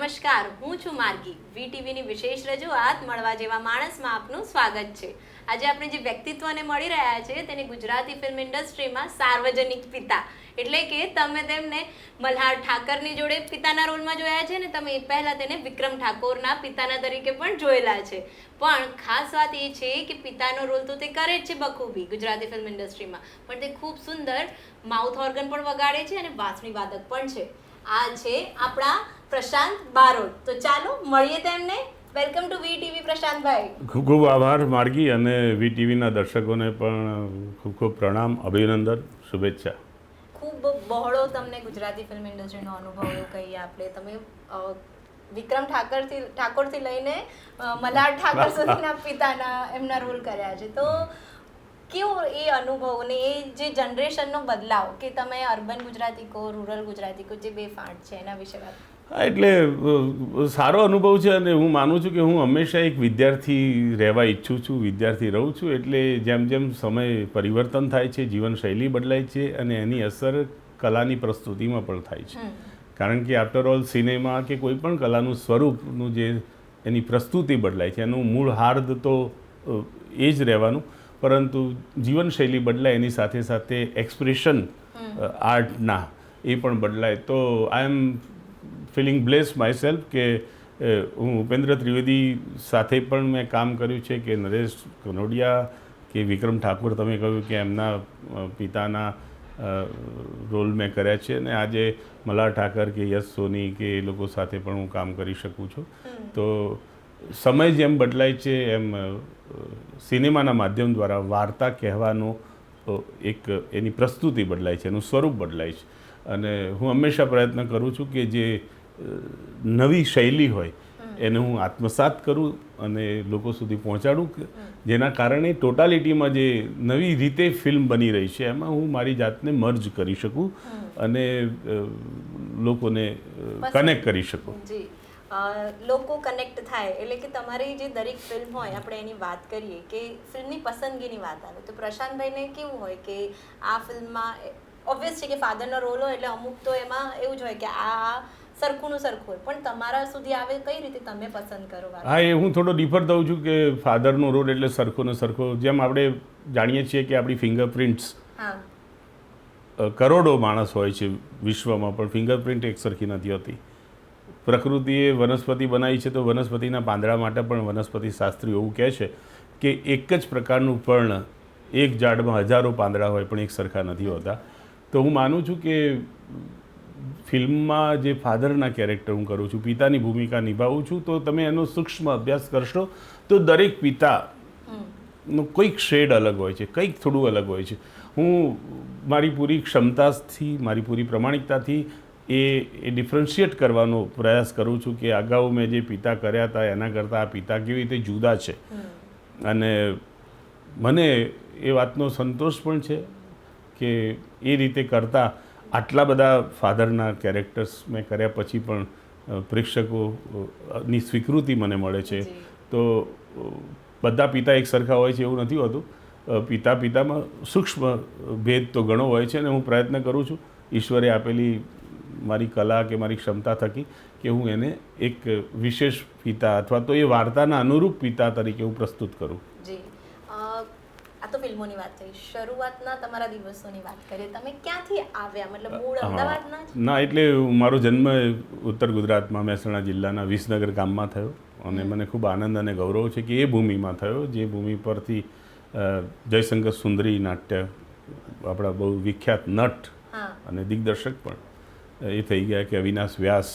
નમસ્કાર, હું છું માર્ગી. વીટીવીની વિશેષ રજૂઆત મળવા જેવા માણસમાં આપનું સ્વાગત છે. આજે આપણે જે વ્યક્તિત્વને મળી રહ્યા છે તેને ગુજરાતી ફિલ્મ ઇન્ડસ્ટ્રીમાં સાર્વજનિક પિતા એટલે કે તમે તેમને મલ્હાર ઠાકરની જોડે પિતાના રોલમાં જોયા છે ને તમે પહેલાં તેને વિક્રમ ઠાકોરના પિતાના તરીકે પણ જોયેલા છે. પણ ખાસ વાત એ છે કે પિતાનો રોલ તો તે કરે જ છે બખૂબી ગુજરાતી ફિલ્મ ઇન્ડસ્ટ્રીમાં, પણ તે ખૂબ સુંદર માઉથ ઓર્ગન પણ વગાડે છે અને વાંસળી વાદક પણ છે. આ છે આપણા પ્રશાંત બારોટ. તો ચાલો મળીએ તેમને. Welcome to VTV Prashantbhai. ખૂબ ખૂબ આભાર માર્ગી, અને વીટીવીના દર્શકોને પણ ખૂબ ખૂબ પ્રણામ, અભિનંદન, શુભેચ્છા. ખૂબ બહોળો તમને ગુજરાતી ફિલ્મ ઇન્ડસ્ટ્રીનો અનુભવ એવું કહીએ આપણે. તમે વિક્રમ ઠાકોરથી લઈને મલ્હાર ઠાકર સુધીના પિતાના એમના રોલ કર્યા છે. તો કેવો એ અનુભવ ને એ જે જનરેશનનો બદલાવ કે તમે અર્બન ગુજરાતી કહો, રૂરલ ગુજરાતી કહો, જે બે ફાંટ છે એના વિશે વાત. હા, એટલે સારો અનુભવ છે, અને હું માનું છું કે હું હંમેશા એક વિદ્યાર્થી રહેવા ઈચ્છું છું, વિદ્યાર્થી રહું છું. એટલે જેમ જેમ સમય પરિવર્તન થાય છે, જીવનશૈલી બદલાય છે, અને એની અસર કલાની પ્રસ્તુતિમાં પણ થાય છે. કારણ કે આફ્ટર ઓલ સિનેમા કે કોઈ પણ કલાનું સ્વરૂપનું જે એની પ્રસ્તુતિ બદલાય છે, એનું મૂળ હાર્દ તો એ જ રહેવાનું, પરંતુ જીવનશૈલી બદલાય એની સાથે સાથે એક્સપ્રેશન આર્ટના એ પણ બદલાય. તો I M feeling bless my self કે હું ઉપેન્દ્ર ત્રિવેદી સાથે પણ મેં કામ કર્યું છે, કે નરેશ કનોડિયા કે વિક્રમ ઠાકોર, તમે કહ્યું કે એમના પિતાના રોલ મેં કર્યા છે, અને આજે મલ્હાર ઠાકર કે યશ સોની કે એ લોકો સાથે પણ હું કામ કરી શકું છું. તો સમય જેમ બદલાય છે એમ સિનેમાના માધ્યમ દ્વારા વાર્તા કહેવાનો એક એની પ્રસ્તુતિ બદલાય છે, એનું સ્વરૂપ બદલાય છે. અને હું હંમેશા પ્રયત્ન કરું છું કે જે નવી શૈલી હોય એને હું આત્મસાત કરું અને લોકો સુધી પહોંચાડું, જેના કારણે ટોટાલિટીમાં જે નવી રીતે ફિલ્મ બની રહી છે એમાં હું મારી જાતને મર્જ કરી શકું અને લોકોને કનેક્ટ કરી શકું. લોકો કનેક્ટ થાય એટલે કે તમારી જે દરેક ફિલ્મ હોય, આપણે એની વાત કરીએ કે ફિલ્મની પસંદગીની વાત આવે તો પ્રશાંતભાઈને કેવું હોય કે આ ફિલ્મમાં ઓબ્વિયસ છે કે ફાધરનો રોલ હોય એટલે અમુક તો એમાં એવું જ હોય કે આ સરખુંનું સરખું હોય, પણ તમારા સુધી આવે કઈ રીતે તમે પસંદ કરો? હા, એ હું થોડો ડિફર દઉં છું કે ફાધરનો રોલ એટલે સરખો ને સરખો. જેમ આપણે જાણીએ છીએ કે આપણી ફિંગરપ્રિન્ટ્સ કરોડો માણસ હોય છે વિશ્વમાં, પણ ફિંગરપ્રિન્ટ એક સરખી નથી હોતી. પ્રકૃતિએ વનસ્પતિ બનાવી છે તો વનસ્પતિના પાંદડા માટે પણ વનસ્પતિ શાસ્ત્રીઓ એવું કહે છે કે એક જ પ્રકારનું પર્ણ એક ઝાડમાં હજારો પાંદડા હોય પણ એક સરખા નથી હોતા. તો હું માનું છું કે ફિલ્મમાં જે ફાધરના કેરેક્ટર હું કરું છું, પિતાની ભૂમિકા નિભાવું છું, તો તમે એનો સૂક્ષ્મ અભ્યાસ કરશો તો દરેક પિતાનો કોઈક શેડ અલગ હોય છે, કંઈક થોડું અલગ હોય છે. હું મારી પૂરી ક્ષમતાથી, મારી પૂરી પ્રમાણિકતાથી એ ડિફરન્શિએટ કરવાનો પ્રયાસ કરું છું કે અગાઉ મેં જે પિતા કર્યા હતા એના કરતાં આ પિતા કેવી રીતે જુદા છે. અને મને એ વાતનો સંતોષ પણ છે કે એ રીતે કરતાં આટલા બધા ફાધરના કેરેક્ટર્સ મેં કર્યા પછી પણ પ્રેક્ષકોની સ્વીકૃતિ મને મળે છે. તો બધા પિતા એક સરખા હોય છે એવું નથી હોતું. પિતામાં સૂક્ષ્મ ભેદ તો ઘણો હોય છે, અને હું પ્રયત્ન કરું છું ઈશ્વરે આપેલી મારી કલા કે મારી ક્ષમતા થકી કે હું એને એક વિશેષ પિતા અથવા તો એ વાર્તાના અનુરૂપ પિતા તરીકે હું પ્રસ્તુત કરું. જી, આ તો ફિલ્મોની વાત થઈ. શરૂઆતના તમારા દિવસોની વાત કરીએ. તમે ક્યાંથી આવ્યા? મતલબ મૂળ અમદાવાદના? ના, એટલે મારો જન્મ ઉત્તર ગુજરાતમાં મહેસાણા જિલ્લાના વિસનગર ગામમાં થયો, અને મને ખૂબ આનંદ અને ગૌરવ છે કે એ ભૂમિમાં થયો જે ભૂમિ પરથી જયશંકર સુંદરી નાટ્ય, આપણા બહુ વિખ્યાત નટ અને દિગ્દર્શક પણ એ થઈ ગયા, કે અવિનાશ વ્યાસ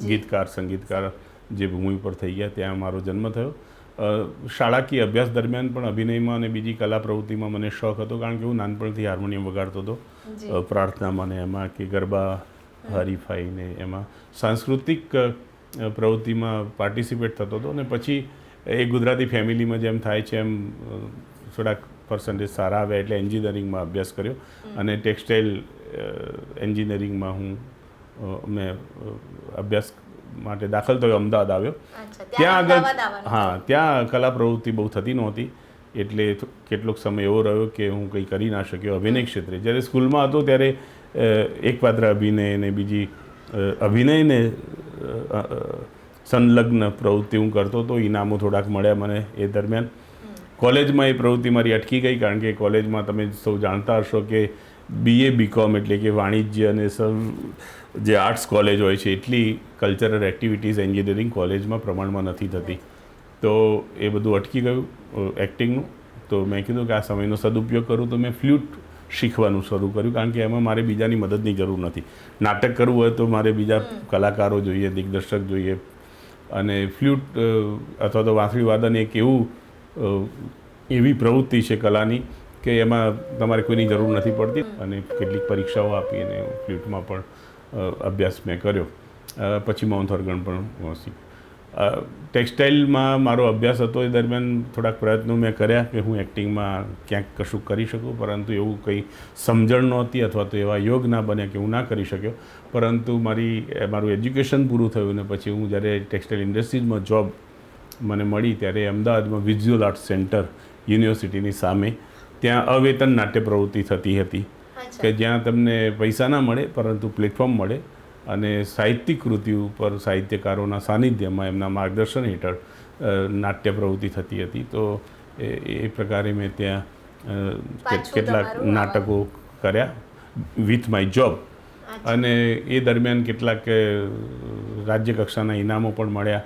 ગીતકાર સંગીતકાર જે ભૂમિ પર થઈ ગયા, ત્યાં મારો જન્મ થયો. શાળાકીય અભ્યાસ દરમિયાન પણ અભિનયમાં અને બીજી કલા પ્રવૃત્તિમાં મને શોખ હતો, કારણ કે હું નાનપણથી હાર્મોનિયમ વગાડતો હતો. પ્રાર્થનામાં ને એમાં કે ગરબા હરીફાઈને એમાં સાંસ્કૃતિક પ્રવૃત્તિમાં પાર્ટિસિપેટ થતો હતો. અને પછી એ ગુજરાતી ફેમિલીમાં જેમ થાય છે એમ થોડાક પર્સન્ટેજ સારા આવ્યા એટલે એન્જિનિયરિંગમાં અભ્યાસ કર્યો, અને ટેક્સટાઇલ એન્જિનિયરિંગમાં મેં અભ્યાસ માટે દાખલ થયો, અમદાવાદ આવ્યો. ત્યાં આગળ ત્યાં કલા પ્રવૃત્તિ બહુ થતી નહોતી, એટલે કેટલોક સમય એવો રહ્યો કે હું કંઈ કરી ના શક્યો અભિનય ક્ષેત્રે. જ્યારે સ્કૂલમાં હતો ત્યારે એકપાત્ર અભિનય અને બીજી અભિનયને સંલગ્ન પ્રવૃત્તિ હું કરતો હતો. ઇનામો થોડાક મળ્યા મને એ દરમિયાન. કોલેજમાં એ પ્રવૃત્તિ મારી અટકી ગઈ, કારણ કે કોલેજમાં તમે સૌ જાણતા હશો કે BA BCom એટલે કે વાણિજ્ય અને જે આર્ટ્સ કોલેજ હોય છે એટલી કલ્ચરલ એક્ટિવિટીઝ એન્જિનિયરિંગ કોલેજમાં પ્રમાણમાં નથી થતી. તો એ બધું અટકી ગયું એક્ટિંગનું. તો મેં કીધું કે આ સમયનો સદુપયોગ કરું, તો મેં ફ્લ્યુટ શીખવાનું શરૂ કર્યું, કારણ કે એમાં મારે બીજાની મદદની જરૂર નથી. નાટક કરવું હોય તો મારે બીજા કલાકારો જોઈએ, દિગ્દર્શક જોઈએ, અને ફ્લ્યુટ અથવા તો વાંસળી વાદન એક એવી પ્રવૃત્તિ છે કલાની કે એમાં તમારે કોઈની જરૂર નથી પડતી. અને કેટલીક પરીક્ષાઓ આપી અને ફ્લ્યુટમાં પણ અભ્યાસ મેં કર્યો. પછી મૌન ઓર્ગન પણ શીખ્યું. ટેક્સટાઇલમાં મારો અભ્યાસ હતો એ દરમિયાન થોડાક પ્રયત્નો મેં કર્યા કે હું એક્ટિંગમાં ક્યાંક કશું કરી શકું, પરંતુ એવું કંઈ સમજણ નહોતી અથવા તો એવા યોગ ના બન્યા કે હું ના કરી શક્યો. પરંતુ મારું એજ્યુકેશન પૂરું થયું ને પછી હું જ્યારે ટેક્સટાઇલ ઇન્ડસ્ટ્રીઝમાં જોબ મને મળી ત્યારે અમદાવાદમાં વિઝ્યુઅલ આર્ટ્સ સેન્ટર યુનિવર્સિટીની સામે ત્યાં અવેતન નાટ્ય પ્રવૃત્તિ થતી હતી, કે જ્યાં તમને પૈસા ના મળે પરંતુ પ્લેટફોર્મ મળે, અને સાહિત્યિક કૃતિ ઉપર સાહિત્યકારોના સાનિધ્યમાં એમના માર્ગદર્શન હેઠળ નાટ્ય પ્રવૃત્તિ થતી હતી. તો એ પ્રકારે મેં ત્યાં કેટલાક નાટકો કર્યા વિથ માય જોબ. અને એ દરમિયાન કેટલાક રાજ્ય કક્ષાના ઇનામો પણ મળ્યા.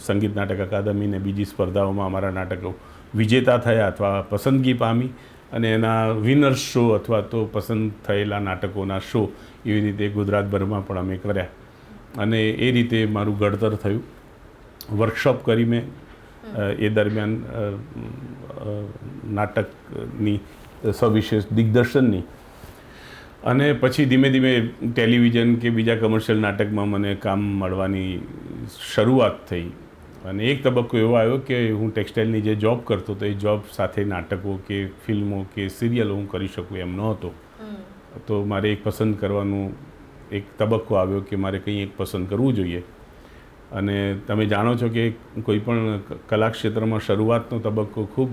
સંગીત નાટક અકાદમી ને બીજી સ્પર્ધાઓમાં અમારા નાટકો વિજેતા થયા અથવા પસંદગી પામી, અને એના વિનર્સ શો અથવા તો પસંદ થયેલા નાટકોના શો એવી રીતે ગુજરાતભરમાં પણ અમે કર્યા. અને એ રીતે મારું ઘડતર થયું. વર્કશોપ કરી મેં એ દરમિયાન નાટકની સવિશેષ દિગ્દર્શનની. અને પછી ધીમે ધીમે ટેલિવિઝન કે બીજા કમર્શિયલ નાટકમાં મને કામ મળવાની શરૂઆત થઈ. અને એક તબક્કો એવો આવ્યો કે હું ટેક્સટાઇલની જે જોબ કરતો હતો એ જોબ સાથે નાટકો કે ફિલ્મો કે સિરિયલો હું કરી શકું એમ નહોતો. તો મારે એક પસંદ કરવાનું એક તબક્કો આવ્યો કે મારે કંઈ એક પસંદ કરવું જોઈએ. અને તમે જાણો છો કે કોઈ પણ કલા ક્ષેત્રમાં શરૂઆતનો તબક્કો ખૂબ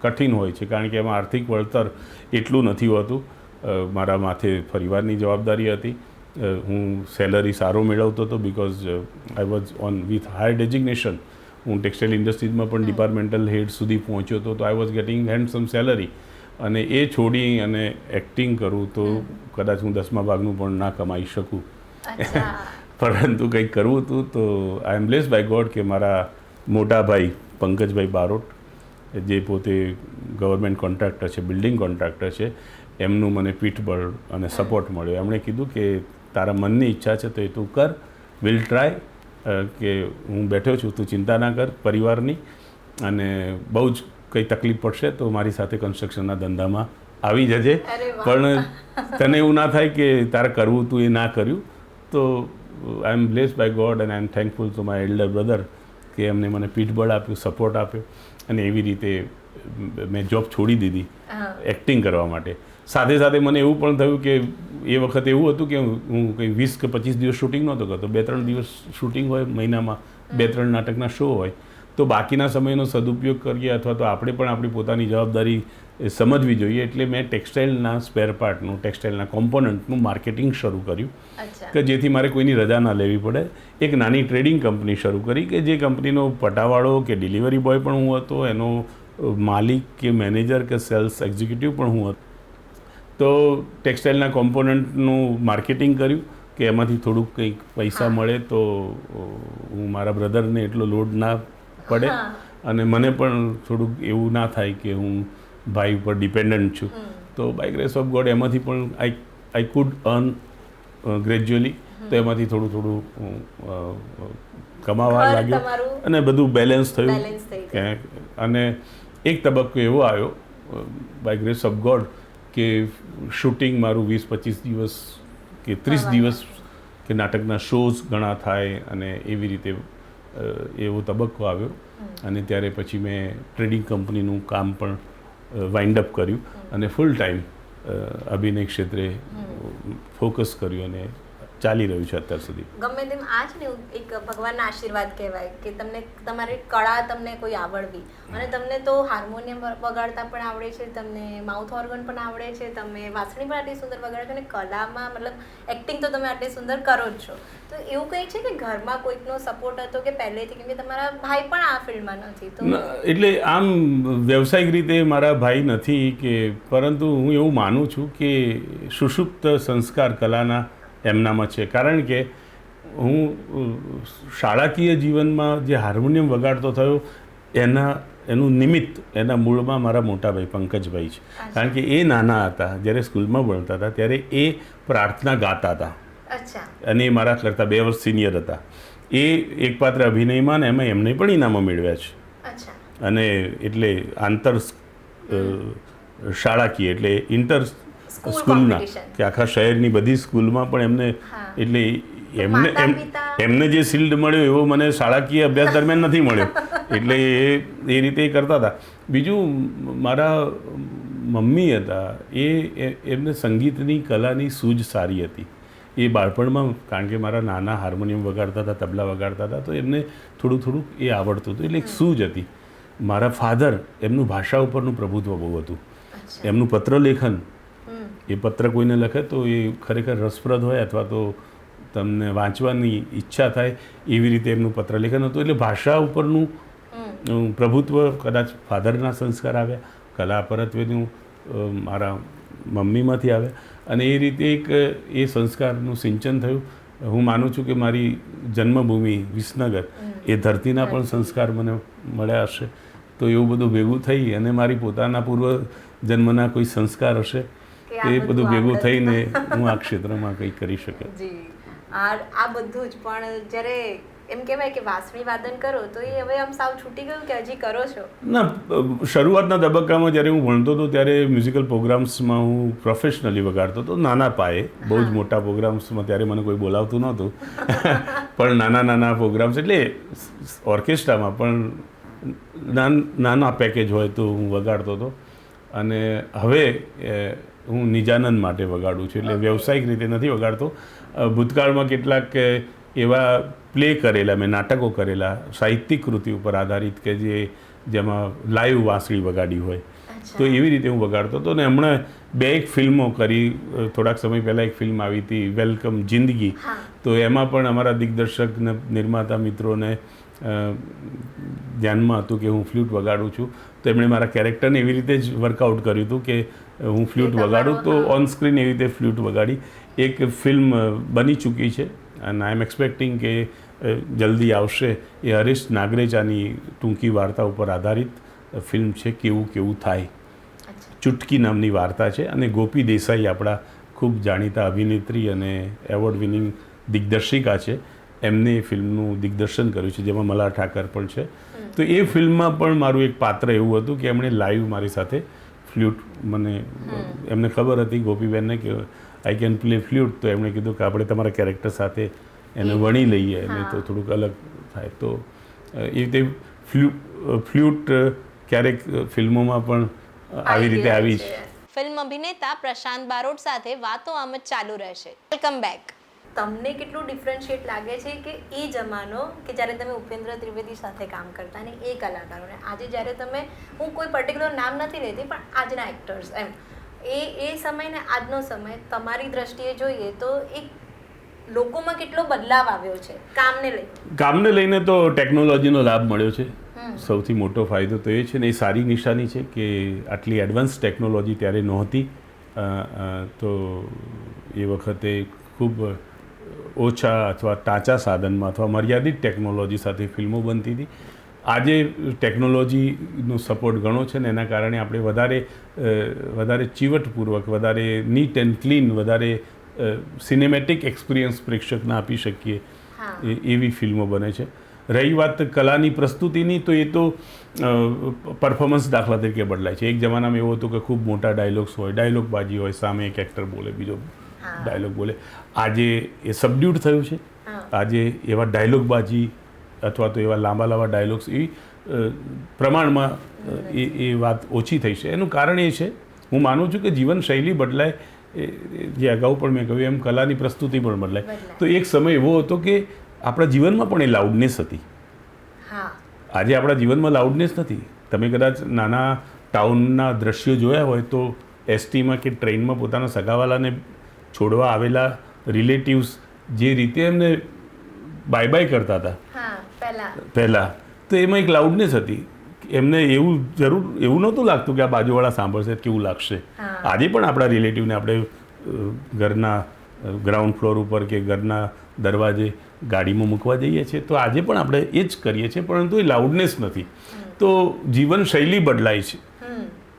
કઠિન હોય છે, કારણ કે એમાં આર્થિક વળતર એટલું નથી હોતું. મારા માથે પરિવારની જવાબદારી હતી. હું સેલરી સારો મેળવતો હતો because I was on with higher designation. હું ટેક્સટાઇલ ઇન્ડસ્ટ્રીઝમાં પણ ડિપાર્ટમેન્ટલ હેડ સુધી પહોંચ્યો હતો, તો I was gating handsome salary. અને એ છોડી અને એક્ટિંગ કરું તો કદાચ હું 10મા ભાગનું પણ ના કમાઈ શકું. પરંતુ કંઈક કરવું હતું. તો I am blessed by God કે મારા મોટા ભાઈ પંકજભાઈ બારોટ, જે પોતે ગવર્મેન્ટ કોન્ટ્રાક્ટર છે, બિલ્ડિંગ કોન્ટ્રાક્ટર છે, એમનું મને પીઠબળ અને સપોર્ટ મળ્યો. એમણે કીધું કે તારા મનની ઈચ્છા છે તો એ તું કર, વિલ ટ્રાય, કે હું બેઠો છું, તું ચિંતા ના કર પરિવારની, અને બહુ જ કંઈ તકલીફ પડશે તો મારી સાથે કન્સ્ટ્રક્શનના ધંધામાં આવી જજે. પણ તને એવું ના થાય કે તારે કરવું તું એ ના કર્યું. તો I am blessed by God and I am thankful to my elder brother કે એમને મને પીઠબળ આપ્યું, સપોર્ટ આપ્યો. અને એવી રીતે મેં જોબ છોડી દીધી એક્ટિંગ કરવા માટે. સાથે સાથે મને એવું પણ થયું કે એ વખતે એવું હતું કે હું કંઈ 20 કે 25 દિવસ શૂટિંગ નહોતો કરતો. 2-3 દિવસ શૂટિંગ હોય મહિનામાં, 2-3 નાટકના શો હોય. તો બાકીના સમયનો સદુપયોગ કરીએ અથવા તો આપણે પણ આપણી પોતાની જવાબદારી સમજવી જોઈએ. એટલે મેં ટેક્સટાઇલના સ્પેર પાર્ટનું, ટેક્સટાઇલના કોમ્પોનન્ટનું માર્કેટિંગ શરૂ કર્યું, કે જેથી મારે કોઈની રજા ના લેવી પડે. એક નાની ટ્રેડિંગ કંપની શરૂ કરી, કે જે કંપનીનો પટાવાળો કે ડિલિવરી બોય પણ હું હતો, એનો માલિક કે મેનેજર કે સેલ્સ એક્ઝિક્યુટિવ પણ હું હતો. તો ટેક્સટાઇલના કોમ્પોનન્ટનું માર્કેટિંગ કર્યું કે એમાંથી થોડુંક કંઈક પૈસા મળે તો હું મારા બ્રધરને એટલો લોડ ના પડે, અને મને પણ થોડુંક એવું ના થાય કે હું ભાઈ ઉપર ડિપેન્ડન્ટ છું. તો બાય ગ્રેસ ઓફ ગોડ એમાંથી પણ આઈ કુડ અર્ન ગ્રેજ્યુઅલી. તો એમાંથી થોડું થોડું કમાવા લાગ્યું અને બધું બેલેન્સ થયું. અને એક તબક્કો એવો આવ્યો બાય ગ્રેસ ઓફ ગોડ કે શૂટિંગ મારું 20-25 દિવસ કે 30 દિવસ કે નાટકના શોઝ ઘણા થાય, અને એવી રીતે એવો તબક્કો આવ્યો. અને ત્યારે પછી મેં ટ્રેડિંગ કંપનીનું કામ પણ વાઇન્ડ અપ કર્યું અને ફૂલ ટાઈમ અભિનય ક્ષેત્રે ફોકસ કર્યું અને ચાલી રહ્યું છે અત્યાર સુધી. ગમે તેમ આ છે ને એક ભગવાનના આશીર્વાદ કહેવાય કે તમને તમારી કળા તમને કોઈ આવડવી, અને તમને તો હાર્મોનિયમ વગાડતા પણ આવડે છે, તમને માઉથ ઓર્ગન પણ આવડે છે, તમે વાંસળી પણ આટલી સુંદર વગાડો છો, અને કલામાં મતલબ એક્ટિંગ તો તમે આટલી સુંદર કરો જ છો. તો એવું કંઈ છે કે ઘરમાં કોઈકનો સપોર્ટ હતો કે પહેલેથી, કેમ કે તમારા ભાઈ પણ આ ફિલ્ડમાં નથી તો? એટલે આમ વ્યવસાયિક રીતે મારા ભાઈ નથી કે, પરંતુ હું એવું માનું છું કે સુષુપ્ત સંસ્કાર કલાના એમનામાં છે. કારણ કે હું શાળાકીય જીવનમાં જે હાર્મોનિયમ વગાડતો થયો એનું નિમિત્ત એના મૂળમાં મારા મોટા ભાઈ પંકજભાઈ છે. કારણ કે એ નાના હતા, જ્યારે સ્કૂલમાં ભણતા હતા ત્યારે એ પ્રાર્થના ગાતા હતા, અને એ મારા કરતાં 2 વર્ષ સિનિયર હતા. એ એક પાત્ર અભિનયમાં ને એમાં એમને પણ ઇનામો મેળવ્યા છે. અને એટલે આંતર શાળાકીય એટલે ઇન્ટર સ્કૂલના કે આખા શહેરની બધી સ્કૂલમાં પણ એમને, એટલે એમને જે શિલ્ડ મળ્યો એવો મને શાળાકીય અભ્યાસ દરમિયાન નથી મળ્યો. એટલે એ રીતે એ કરતા હતા. બીજું મારા મમ્મી હતા, એમને સંગીતની કલાની સૂઝ સારી હતી. એ બાળપણમાં, કારણ કે મારા નાના હાર્મોનિયમ વગાડતા હતા, તબલા વગાડતા હતા, તો એમને થોડુંક એ આવડતું હતું. એટલે એક સૂઝ હતી. મારા ફાધર, એમનું ભાષા ઉપરનું પ્રભુત્વ બહુ હતું. એમનું પત્રલેખન, એ પત્ર કોઈને લખે તો એ ખરેખર રસપ્રદ હોય અથવા તો તમને વાંચવાની ઈચ્છા થાય, એવી રીતે એમનું પત્રલેખન હતું. એટલે ભાષા ઉપરનું પ્રભુત્વ કદાચ ફાધરના સંસ્કાર આવ્યા, કલા પરત્વેનું મારા મમ્મીમાંથી આવ્યા, અને એ રીતે એક એ સંસ્કારનું સિંચન થયું. હું માનું છું કે મારી જન્મભૂમિ વિસનગર, એ ધરતીના પણ સંસ્કાર મને મળ્યા હશે. તો એવું બધું ભેગું થઈ અને મારી પોતાના પૂર્વ જન્મના કોઈ સંસ્કાર હશે, એ બધું ભેગું થઈને હું આ ક્ષેત્રમાં કંઈ કરી શકે. આ બધું જ પણ જ્યારે એમ કહેવાય કે વાંસળી વાદન કરો તો એ હવે આમ સાવ છૂટી ગયું કે હજી કરો છો? ના, શરૂઆતના તબક્કામાં જ્યારે હું ભણતો હતો ત્યારે મ્યુઝિકલ પ્રોગ્રામ્સમાં હું પ્રોફેશનલી વગાડતો હતો, નાના પાયે. બહુ જ મોટા પ્રોગ્રામ્સમાં ત્યારે મને કોઈ બોલાવતું નહોતું, પણ નાના પ્રોગ્રામ્સ એટલે ઓર્કેસ્ટ્રામાં પણ નાના પેકેજ હોય તો હું વગાડતો હતો. અને હવે હું નિજાનંદ માટે વગાડું છું, એટલે વ્યવસાયિક રીતે નથી વગાડતો. ભૂતકાળમાં કેટલાક એવા પ્લે કરેલા, મેં નાટકો કરેલા સાહિત્યિક કૃતિ ઉપર આધારિત કે જેમાં લાઈવ વાંસળી વગાડી હોય, તો એવી રીતે હું વગાડતો હતો. ને હમણાં 2 ફિલ્મો કરી. થોડાક સમય પહેલાં એક ફિલ્મ આવી હતી, વેલકમ જિંદગી. તો એમાં પણ અમારા દિગ્દર્શક ને નિર્માતા મિત્રોને ધ્યાનમાં હતું કે હું ફ્લ્યુટ વગાડું છું, તો એમણે મારા કેરેક્ટરને એવી રીતે જ વર્કઆઉટ કર્યું હતું કે હું ફ્લ્યુટ વગાડું. તો ઓન સ્ક્રીન એવી રીતે ફ્લ્યુટ વગાડી. એક ફિલ્મ બની ચૂકી છે અને આઈ એમ એક્સપેક્ટિંગ કે જલ્દી આવશે. એ હરીશ નાગરેચાની ટૂંકી વાર્તા ઉપર આધારિત ફિલ્મ છે, કેવું કેવું થાય. ચુટકી નામની વાર્તા છે, અને ગોપી દેસાઈ આપણા ખૂબ જાણીતા અભિનેત્રી અને એવોર્ડ વિનિંગ દિગ્દર્શિકા છે, એમને એ ફિલ્મનું દિગ્દર્શન કર્યું છે, જેમાં મલ્હાર ઠાકર પણ છે. તો એ ફિલ્મમાં પણ મારું એક પાત્ર એવું હતું કે એમણે લાઈવ મારી સાથે ફ્લ્યુટ, મને એમને ખબર હતી ગોપીબેનને કે આઈ કેન પ્લે ફ્લ્યુટ, તો એમણે કીધું કે આપણે તમારા કેરેક્ટર સાથે એને વણી લઈએ અને તો થોડુંક અલગ થાય. તો એ રીતે ફ્લ્યુટ ક્યારેક ફિલ્મોમાં પણ આવી રીતે આવી છે. ફિલ્મ અભિનેતા પ્રશાંત બારોટ સાથે વાતો આમ જ ચાલુ રહેશે. Welcome back. તમને કેટલું ડિફરન્શિએટ લાગે છે કે એ જમાનો કે જ્યારે તમે ઉપેન્દ્ર ત્રિવેદી સાથે કામ કરતા અને એ કલાકારોને આજે જ્યારે તમે, હું કોઈ પર્ટિક્યુલર નામ નથી લેતી, પણ આજના એક્ટર્સ એમ એ સમય ને આજનો સમય તમારી દ્રષ્ટિએ જોઈએ તો એક લોકોમાં કેટલો બદલાવ આવ્યો છે કામને લઈને? તો ટેકનોલોજીનો લાભ મળ્યો છે. સૌથી મોટો ફાયદો તો એ છે ને, એ સારી નિશાની છે કે આટલી એડવાન્સ ટેકનોલોજી ત્યારે નહોતી. તો એ વખતે ખૂબ ઓછા અથવા ટાંચા સાધનમાં અથવા મર્યાદિત ટેકનોલોજી સાથે ફિલ્મો બનતી હતી. આજે ટેકનોલોજીનો સપોર્ટ ઘણો છે ને એના કારણે આપણે વધારે ચીવટપૂર્વક, વધારે નીટ એન્ડ ક્લીન, વધારે સિનેમેટિક એક્સપિરિયન્સ પ્રેક્ષકને આપી શકીએ એવી ફિલ્મો બને છે. રહી વાત કલાની પ્રસ્તુતિની, તો એ તો પરફોર્મન્સ દાખલા તરીકે બદલાય છે. એક જમાનામાં એવું હતું કે ખૂબ મોટા ડાયલોગ્સ હોય, ડાયલોગબાજી હોય, સામે એક એક્ટર બોલે, બીજો ડાયલોગ બોલે. આજે એ સબડ્યુડ થયું છે. આજે એવા ડાયલોગબાજી અથવા તો એવા લાંબા ડાયલોગ્સ એવી પ્રમાણમાં એ વાત ઓછી થઈ છે. એનું કારણ એ છે, હું માનું છું કે જીવનશૈલી બદલાય જે અગાઉ પણ મેં કહ્યું એમ કલાની પ્રસ્તુતિ પણ બદલાય. બદલાય. તો એક સમય એવો હતો કે આપણા જીવનમાં પણ એ લાઉડનેસ હતી. હા આજે આપણા જીવનમાં લાઉડનેસ નથી. તમે કદાચ નાના ટાઉનના દ્રશ્યો જોયા હોય તો એસટીમાં કે ટ્રેનમાં પોતાના સગાવાલાને છોડવા આવેલા રિલેટિવ્સ જે રીતે એમને બાય બાય કરતા હતા હા પહેલાં, તો એમાં એક લાઉડનેસ હતી. એમને એવું નહોતું લાગતું કે આ બાજુવાળા સાંભળશે કેવું લાગશે. હા. આજે પણ આપણા રિલેટિવને આપણે ઘરના ગ્રાઉન્ડ ફ્લોર ઉપર કે ઘરના દરવાજે ગાડીમાં મૂકવા જઈએ છીએ તો આજે પણ આપણે એ જ કરીએ છીએ, પરંતુ એ લાઉડનેસ નથી. તો જીવનશૈલી બદલાય છે,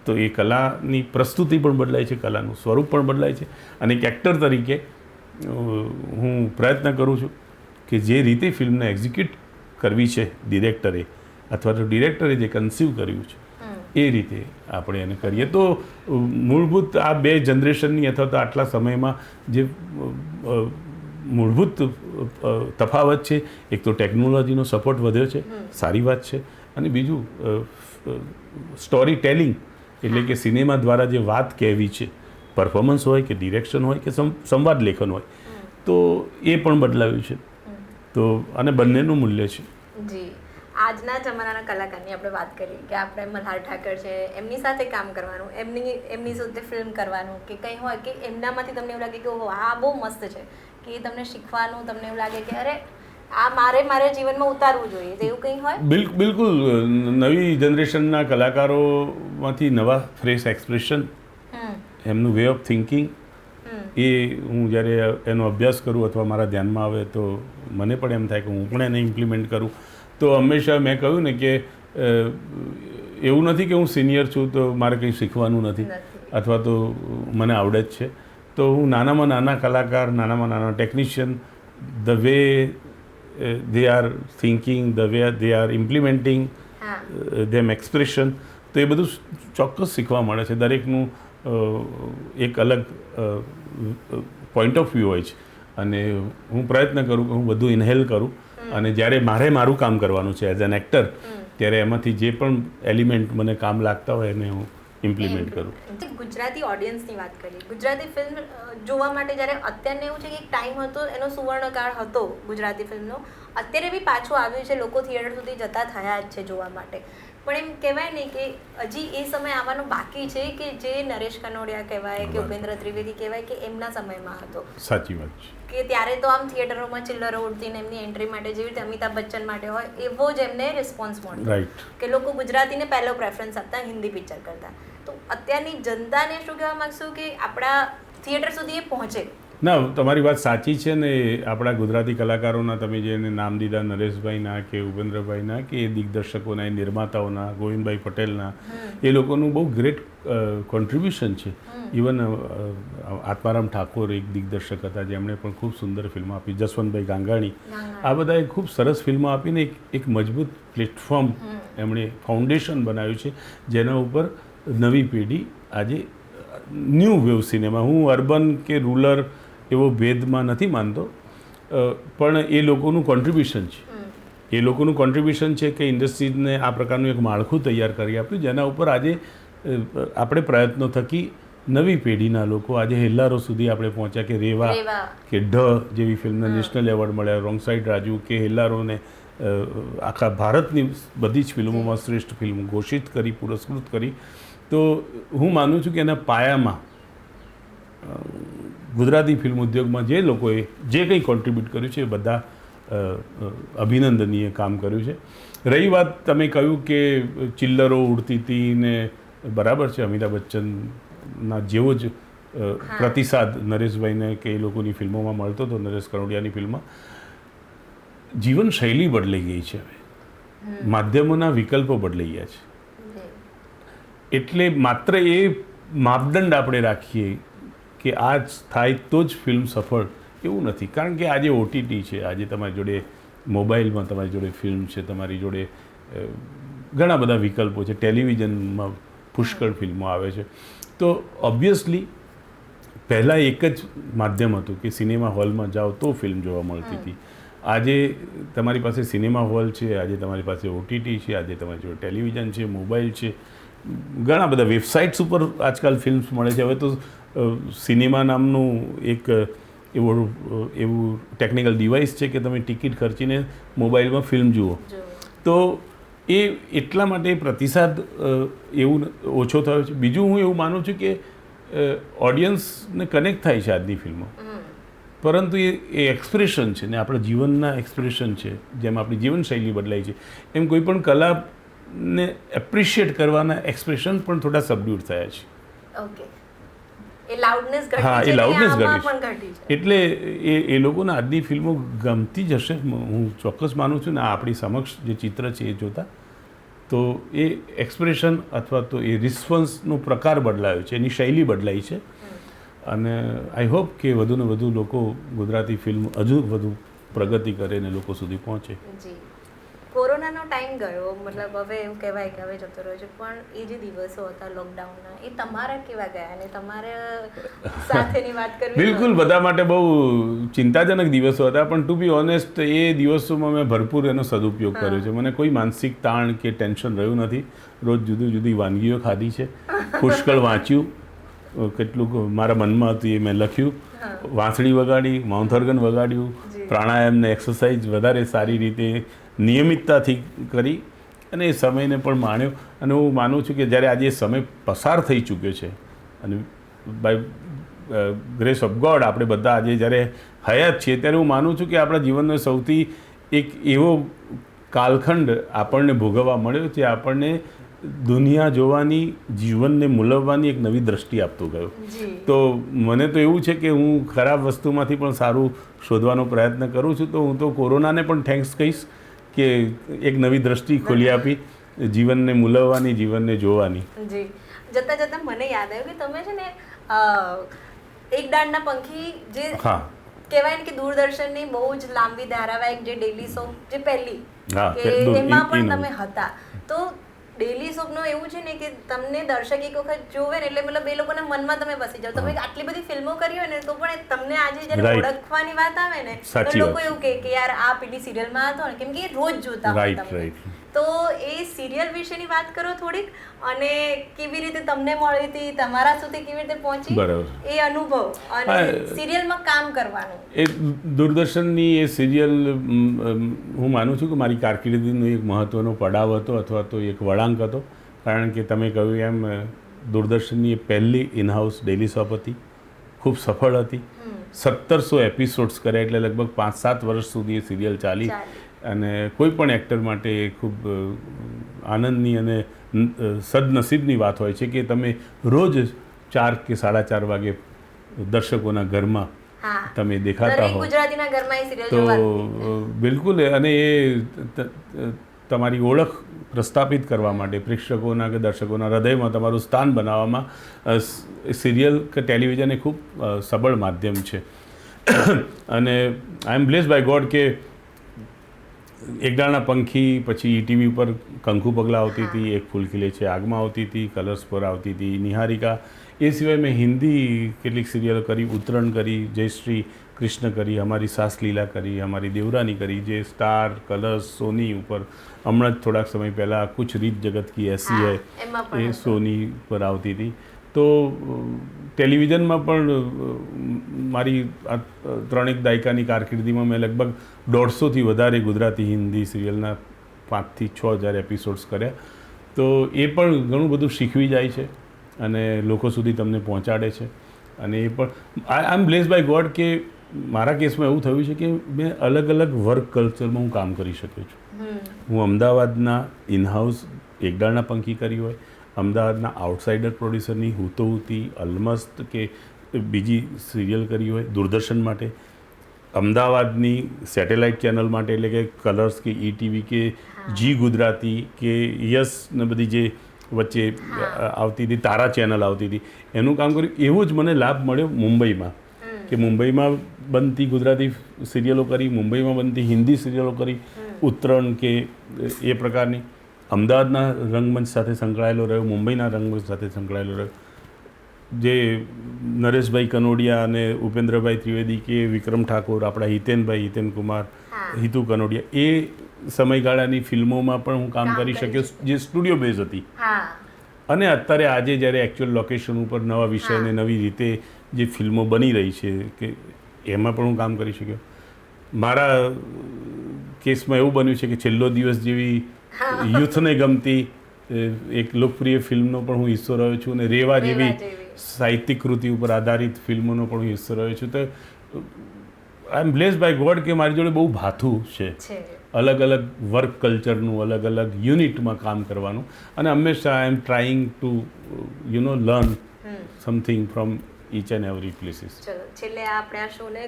તો એ કલાની પ્રસ્તુતિ પણ બદલાય છે, કલાનું સ્વરૂપ પણ બદલાય છે. અને એક એક્ટર તરીકે હું પ્રયત્ન કરું છું કે જે રીતે ફિલ્મને એક્ઝિક્યુટ કરવી છે ડિરેક્ટરે અથવા તો ડિરેક્ટરે જે કન્સીવ કર્યું છે એ રીતે આપણે એને કરીએ. તો મૂળભૂત આ બે જનરેશનની અથવા તો આટલા સમયમાં જે મૂળભૂત તફાવત છે, એક તો ટેકનોલોજીનો સપોર્ટ વધ્યો છે, સારી વાત છે, અને બીજું સ્ટોરી ટેલિંગ એટલે કે સિનેમા દ્વારા જે વાત કહેવી છે, પરફોર્મન્સ હોય કે ડિરેક્શન હોય કે સંવાદ લેખન હોય, તો એ પણ બદલાવ્યું છે. તો અને બંનેનું મૂલ્ય છે. જી આજના જમાનાના કલાકારની આપણે વાત કરીએ કે આપણે મલ્હાર ઠાકર છે, એમની સાથે કામ કરવાનું, એમની સાથે ફિલ્મ કરવાનું કે કંઈ હોય કે એમનામાંથી તમને એવું લાગે કે ઓહો આ બહુ મસ્ત છે, કે તમને શીખવાનું, તમને એવું લાગે કે અરે આ મારે જીવનમાં ઉતારવું જોઈએ, તો એવું કંઈ હોય? બિલકુલ નવી જનરેશનના કલાકારોમાંથી નવા ફ્રેશ એક્સપ્રેશન, એમનું વે ઓફ થિંકિંગ, એ હું જ્યારે એનો અભ્યાસ કરું અથવા મારા ધ્યાનમાં આવે તો મને પણ એમ થાય કે હું પણ એને ઇમ્પ્લિમેન્ટ કરું. તો હંમેશા મેં કહ્યું ને કે એવું નથી કે હું સિનિયર છું તો મારે કંઈ શીખવાનું નથી અથવા તો મને આવડે જ છે. તો હું નાનામાં નાના કલાકાર, નાનામાં નાના technician, the way they are thinking, the way they are implementing them expression, તો એ બધું ચોક્કસ શીખવા મળે છે. દરેકનું એક અલગ પોઈન્ટ ઓફ વ્યૂ હોય છે અને હું પ્રયત્ન કરું કે હું બધું ઇન્હેલ કરું અને જ્યારે મારું કામ કરવાનું છે એઝ એન એક્ટર, ત્યારે એમાંથી જે પણ એલિમેન્ટ મને કામ લાગતા હોય એને હું ઇમ્પ્લિમેન્ટ કરું. ગુજરાતી ઓડિયન્સની વાત કરીએ, ગુજરાતી ફિલ્મ જોવા માટે જ્યારે અત્યારને એવું છે કે એક ટાઈમ હતો, એનો સુવર્ણકાળ હતો ગુજરાતી ફિલ્મનો, અત્યારે બી પાછું આવ્યું છે, લોકો થિયેટર સુધી જતા થયા જ છે જોવા માટે. પણ એમ કહેવાય ને કે હજી એ સમય આવવાનો બાકી છે કે જે નરેશ કનોડિયા કહેવાય કે ઉપેન્દ્ર ત્રિવેદી કહેવાય કે એમના સમયમાં હતો. સાચી વાત છે કે ત્યારે તો આમ થિયેટરોમાં ચિલ્લરો ઉડતી ને એમની એન્ટ્રી માટે જેવી રીતે અમિતાભ બચ્ચન માટે હોય એવો જ એમને રિસ્પોન્સ મળતો, રાઈટ, કે લોકો ગુજરાતીને પહેલો પ્રેફરન્સ આપતા હિન્દી પિક્ચર કરતા. તો અત્યારની જનતાને શું કહેવા માંગશું કે આપણા થિયેટર સુધી એ પહોંચે? ના, તમારી વાત સાચી છે ને. આપણા ગુજરાતી કલાકારોના તમે જે એને નામ દીધા, નરેશભાઈના કે ઉપેન્દ્રભાઈના કે દિગ્દર્શકોના, એ નિર્માતાઓના, ગોવિંદભાઈ પટેલના, એ લોકોનું બહુ ગ્રેટ કોન્ટ્રીબ્યુશન છે. ઇવન આત્મારામ ઠાકોર એક દિગ્દર્શક હતા જેમણે પણ ખૂબ સુંદર ફિલ્મો આપી, જસવંતભાઈ ગાંગાણી, આ બધાએ ખૂબ સરસ ફિલ્મો આપીને એક મજબૂત પ્લેટફોર્મ એમણે ફાઉન્ડેશન બનાવ્યું છે જેના ઉપર નવી પેઢી આજે ન્યૂ વેવ સિનેમા, હું અર્બન કે રૂરલ એવો ભેદમાં નથી માનતો, પણ એ લોકોનું કોન્ટ્રીબ્યુશન છે. એ લોકોનું કોન્ટ્રીબ્યુશન છે કે ઇન્ડસ્ટ્રીઝને આ પ્રકારનું એક માળખું તૈયાર કરી આપ્યું જેના ઉપર આજે આપણે પ્રયત્નો થકી નવી પેઢીના લોકો આજે હેલ્લારો સુધી આપણે પહોંચ્યા, કે રેવા કે ઢ જેવી ફિલ્મને નેશનલ એવોર્ડ મળ્યા, રોંગ સાઈડ રાજુ કે હેલ્લારોને આખા ભારતની બધી જ ફિલ્મોમાં શ્રેષ્ઠ ફિલ્મ ઘોષિત કરી, પુરસ્કૃત કરી. તો હું માનું છું કે એના પાયામાં ગુજરાતી ફિલ્મ ઉદ્યોગમાં જે લોકોએ જે કંઈ કોન્ટ્રીબ્યુટ કર્યું છે એ બધા અભિનંદનીય કામ કર્યું છે. રહી વાત, તમે કહ્યું કે ચિલ્લરો ઉડતી હતી ને, બરાબર છે, અમિતાભ બચ્ચનના જેવો જ પ્રતિસાદ નરેશભાઈને કે એ લોકોની ફિલ્મોમાં મળતો હતો, નરેશ કનોડિયાની ફિલ્મમાં. જીવનશૈલી બદલાઈ ગઈ છે, હવે માધ્યમોના વિકલ્પો બદલાઈ ગયા છે. એટલે માત્ર એ માપદંડ આપણે રાખીએ કે આ જ થાય તો જ ફિલ્મ સફળ, એવું નથી. કારણ કે આજે ઓટીટી છે, આજે તમારી જોડે મોબાઈલમાં તમારી જોડે ફિલ્મ છે, તમારી જોડે ઘણા બધા વિકલ્પો છે, ટેલિવિઝનમાં પુષ્કળ ફિલ્મો આવે છે. તો ઓબ્વિયસલી પહેલાં એક જ માધ્યમ હતું કે સિનેમા હોલમાં જાઓ તો ફિલ્મ જોવા મળતી હતી. આજે તમારી પાસે સિનેમા હોલ છે, આજે તમારી પાસે ઓટીટી છે, આજે તમારી જોડે ટેલિવિઝન છે, મોબાઈલ છે, ઘણા બધા વેબસાઇટ્સ ઉપર આજકાલ ફિલ્મ્સ મળે છે. હવે તો સિનેમા નામનું એક એવું ટેકનિકલ ડિવાઇસ છે કે તમે ટિકિટ ખર્ચીને મોબાઈલમાં ફિલ્મ જુઓ. તો એ એટલા માટે પ્રતિસાદ એવું ઓછો થયો છે. બીજું હું એવું માનું છું કે ઓડિયન્સને કનેક્ટ થાય છે આજની ફિલ્મો, પરંતુ એ એક્સપ્રેશન છે ને આપણા જીવનના એક્સપ્રેશન છે. જેમ આપણી જીવનશૈલી બદલાય છે એમ કોઈ પણ કલાને એપ્રિશિએટ કરવાના એક્સપ્રેશન પણ થોડા સબડ્યુડ થયા છે. ઓકે, એ લાઉડનેસ ઘટી હા, છે એ કે લાઉડનેસ આમાં ઘટી પણ ઘટી છે. છે. એટલે એ લોકોને આજની ફિલ્મો ગમતી જ હશે, હું ચોક્કસ માનું છું ને. આપણી સમક્ષ જે ચિત્ર છે એ જોતા તો એ એક્સપ્રેશન અથવા તો એ રિસ્પોન્સનો પ્રકાર બદલાયો છે, એની શૈલી બદલાઈ છે. અને આઈ હોપ કે વધુને વધુ લોકો ગુજરાતી ફિલ્મ હજુ વધુ પ્રગતિ કરે અને લોકો સુધી પહોંચે. જી, કોરોનાનો ટાઈમ ગયો, મતલબ હવે એવું કહેવાય કે હવે જતો રહ્યો છે, પણ એ જે દિવસો હતા લોકડાઉનના, એ તમારા કેવા ગયા અને તમારા સાથેની વાત કરવી? બિલકુલ, બધા માટે બહુ ચિંતાજનક દિવસો હતા, પણ ટુ બી ઓનેસ્ટ એ દિવસોમાં મેં ભરપૂર એનો સદુપયોગ કર્યો છે. મને કોઈ માનસિક તાણ કે ટેન્શન રહ્યું નથી. રોજ જુદી જુદી વાનગીઓ ખાધી છે, પુષ્કળ વાંચ્યું, કેટલુંક મારા મનમાં હતું એ મેં લખ્યું, વાંસળી વગાડી, માઉથ ઓર્ગન વગાડ્યું, પ્રાણાયામને એક્સરસાઇઝ વધારે સારી રીતે નિયમિતતાથી કરી અને એ સમયને પણ માણ્યો. અને હું માનું છું કે જ્યારે આજે એ સમય પસાર થઈ ચૂક્યો છે અને બાય ગ્રેસ ઓફ ગોડ આપણે બધા આજે જ્યારે હયાત છીએ, ત્યારે હું માનું છું કે આપણા જીવનનો સૌથી એક એવો કાલખંડ આપણને ભોગવવા મળ્યો જે આપણને દુનિયા જોવાની, જીવનને મૂલવવાની એક નવી દ્રષ્ટિ આપતો ગયો. તો મને તો એવું છે કે હું ખરાબ વસ્તુમાંથી પણ સારું શોધવાનો પ્રયત્ન કરું છું. તો હું તો કોરોનાને પણ થેન્ક્સ કહીશ કે એક નવી દ્રષ્ટિ ખોલી આપી જીવનને મૂલવવાની, જીવનને જોવાની. જી, જતાં જતાં મને યાદ આવ્યું કે તમે છે ને એક દાંડના પંખી, જે કહેવાય ને કે દૂરદર્શનની બહુ જ લાંબી ધારાવાહિક, જે ડેલી સોપ, જે પહેલી, કે એમાં પણ તમે હતા. તો ડેલી સોપનું એવું છે ને કે તમને દર્શક એક વખત જોવે ને એટલે મતલબ એ લોકોના મનમાં તમે બસી જાઓ. તમે આટલી બધી ફિલ્મો કરી હોય ને તો પણ તમને આજે જ્યારે ઓળખવાની વાત આવે ને તો લોકો એવું કહે કે યાર આ પેલી સિરિયલમાં હતો ને, કેમ કે રોજ જોતા હોય તમે. તો એ સિરિયલ વિશેની વાત કરો થોડીક, અને કેવી રીતે તમને મળી હતી, તમારા સુધી કેવી રીતે પહોંચી, એ અનુભવ અને સિરિયલમાં કામ કરવાનું. એ દૂરદર્શનની એ સિરિયલ હું માનું છું કે મારી કારકિર્દીનો એક મહત્ત્વનો પડાવ હતો અથવા તો એક વળાંક હતો. કારણ કે તમે કહ્યું એમ દૂરદર્શનની એ પહેલી ઇનહાઉસ ડેલી સોપ હતી, ખૂબ સફળ હતી. 1700 એપિસોડ્સ કર્યા, એટલે લગભગ 5-7 વર્ષ સુધી એ સિરિયલ ચાલી. અને કોઈ પણ એક્ટર માટે ખૂબ આનંદની અને સદનસીબની વાત હોય છે કે તમે રોજ 4 કે 4:30 વાગે દર્શકોના ઘરમાં તમે દેખાતા હો. ગુજરાતીના ઘરમાં એ સિરિયલ જોવાની. તો બિલકુલ, અને એ તમારી ઓળખ પ્રસ્થાપિત કરવા માટે, પ્રેક્ષકોના કે દર્શકોના હૃદયમાં તમારું સ્થાન બનાવવામાં સિરિયલ કે ટેલિવિઝન એ ખૂબ સબળ માધ્યમ છે. અને આઈ એમ બ્લેસ્ડ બાય ગોડ કે એકડાળના પંખી, પછી ઈટીવી ઉપર કંકુ પગલા આવતી હતી, એક ફૂલ ખીલે છે આગમાં આવતી હતી, કલર્સ પર આવતી હતી, નિહારિકા. એ સિવાય મેં હિન્દી કેટલીક સિરિયલો કરી, ઉત્તરણ કરી, જયશ્રી કૃષ્ણ કરી, અમારી સાસ લીલા કરી, અમારી દેવરાની કરી, જે સ્ટાર, કલર્સ, સોની ઉપર હમણાં જ થોડાક સમય પહેલાં કુછ રીત જગત કી એસી હૈ એ સોની પર આવતી હતી. તો ટેલિવિઝનમાં પણ મારી 3 દાયકાની કારકિર્દીમાં મેં લગભગ 150થી વધારે ગુજરાતી હિન્દી સિરિયલના 5,000 થી 6,000 એપિસોડ્સ કર્યા. તો એ પણ ઘણું બધું શીખવી જાય છે અને લોકો સુધી તમને પહોંચાડે છે. અને એ પણ આઈ એમ બ્લેસ્ડ બાય ગોડ કે મારા કેસમાં એવું થયું છે કે મેં અલગ અલગ વર્ક કલ્ચરમાં હું કામ કરી શક્યો છું. હું અમદાવાદના ઇનહાઉસ એકડાળના પંખી કરી હોય, અમદાવાદના આઉટસાઇડર પ્રોડ્યુસરની હુતોહુતી, અલમસ્ત કે બીજી સિરિયલ કરી હોય દૂરદર્શન માટે, અમદાવાદની સેટેલાઇટ ચેનલ માટે એટલે કે કલર્સ કે ઈટીવી કે જી ગુજરાતી કે યસ ને બધી જે વચ્ચે આવતી હતી, તારા ચેનલ આવતી હતી, એનું કામ કર્યું. એવો જ મને લાભ મળ્યો મુંબઈમાં, કે મુંબઈમાં બનતી ગુજરાતી સિરિયલો કરી, મુંબઈમાં બનતી હિન્દી સિરિયલો કરી, ઉત્તરણ કે એ પ્રકારની. અમદાવાદના રંગમંચ સાથે સંકળાયેલો રહ્યો, મુંબઈના રંગમંચ સાથે સંકળાયેલો રહ્યો. જે નરેશભાઈ કનોડિયા અને ઉપેન્દ્રભાઈ ત્રિવેદી કે વિક્રમ ઠાકોર, આપણા હિતેનભાઈ, હિતેન કુમાર, હિતુ કનોડિયા, એ સમયગાળાની ફિલ્મોમાં પણ હું કામ કરી શક્યો જે સ્ટુડિયો બેઝ હતી. અને અત્યારે આજે જ્યારે એકચ્યુઅલ લોકેશન ઉપર નવા વિષયને નવી રીતે જે ફિલ્મો બની રહી છે કે એમાં પણ હું કામ કરી શક્યો. મારા કેસમાં એવું બન્યું છે કે છેલ્લો દિવસ જેવી યુથને ગમતી એક લોકપ્રિય ફિલ્મનો પણ હું હિસ્સો રહ્યો છું અને રેવા જેવી સાહિત્યિક કૃતિ ઉપર આધારિત ફિલ્મોનો પણ હું હિસ્સો રહ્યો છું. તો I am blessed by God કે મારી જોડે બહુ ભાથું છે અલગ અલગ વર્ક કલ્ચરનું, અલગ અલગ યુનિટમાં કામ કરવાનું, અને હંમેશા I am trying to learn something from each and every places. ચલો છેલ્લે આપણે આ શોને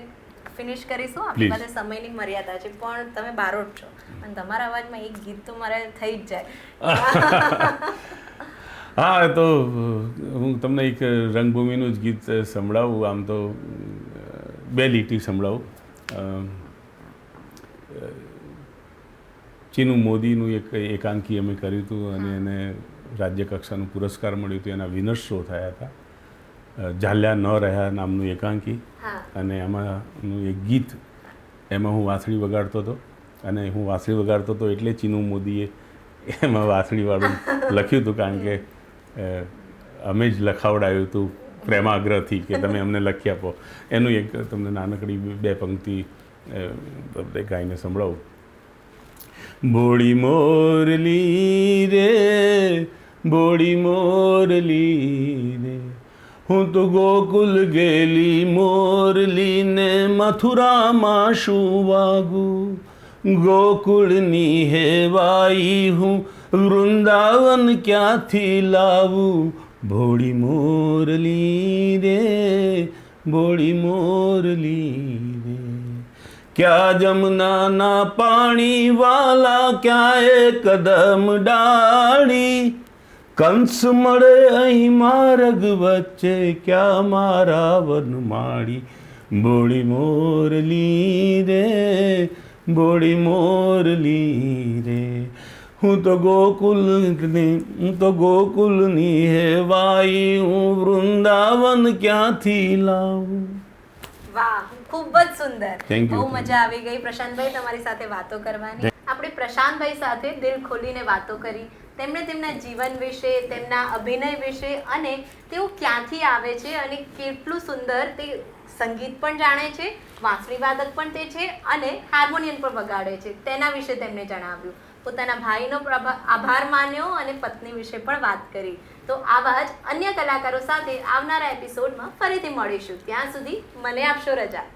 ફિનિશ કરીશું. આપણી પાસે સમયની મર્યાદા છે, પણ તમે બારોટ છો અને તમારા અવાજમાં એક ગીત તો મારે થઈ જ જાય. હા, તો હું તમને એક રંગભૂમિનું જ ગીત સંભળાવું. આમ તો 2 લીટી સંભળાવું. ચીનુ મોદીનું એક એકાંકી અમે કર્યું હતું અને એને રાજ્ય કક્ષાનું પુરસ્કાર મળ્યું હતું. એના વિનર્સ શો થયા હતા. ઝાલ્યા ન રહ્યા નામનું એકાંકી, અને એમાંનું એક ગીત, એમાં હું વાંસળી વગાડતો હતો. અને હું વાંસળી વગાડતો હતો એટલે ચીનુ મોદીએ એમાં વાંસળીવાળું લખ્યું હતું, કારણ કે અમે જ લખાવડાયું હતું પ્રેમાગ્રહથી કે તમે અમને લખી આપો. એનું એક તમને નાનકડી 2 પંક્તિ ગાઈને સંભળાવું. બોડી મોરલી રે, બોડી મોરલી રે, હું તો ગોકુલ ગેલી મોરલીને મથુરામાં શું વાગું, ગોકુળની હેવાઈ હું વૃંદાવન ક્યાંથી લાવું, બોડી મોરલી રે, બોડી મોરલી રે. ક્યાં જમનાના પાણી વાલા, ક્યાં એ કદમ ડાળી, કંસ મળે અહીં માર્ગ વચ્ચે, ક્યાં મારા વનમાળી, બોડી મોરલી રે, બોડી મોરલી રે, હું તો ગોકુલની હેવાઈ હું વૃંદાવન ક્યાંથી લાવું. વાહ, ખૂબ જ સુંદર. Thank you. બહુ મજા આવી ગઈ પ્રશાંતભાઈ તમારી સાથે વાતો કરવાની. આપણે પ્રશાંતભાઈ સાથે દિલ ખોલીને વાતો કરી. તેમણે તેમના જીવન વિશે, તેમના અભિનય વિશે, અને તેઓ ક્યાંથી આવે છે અને કેટલું સુંદર તે સંગીત પણ જાણે છે, વાંસળી વાદક પણ તે છે અને હાર્મોનિયમ પણ વગાડે છે, તેના વિશે તેમણે જણાવ્યું. પોતાના ભાઈનો આભાર માન્યો અને પત્ની વિશે પણ વાત કરી. તો આવા જ અન્ય કલાકારો સાથે આવનારા એપિસોડમાં ફરીથી મળીશું. ત્યાં સુધી મને આપશો રજા.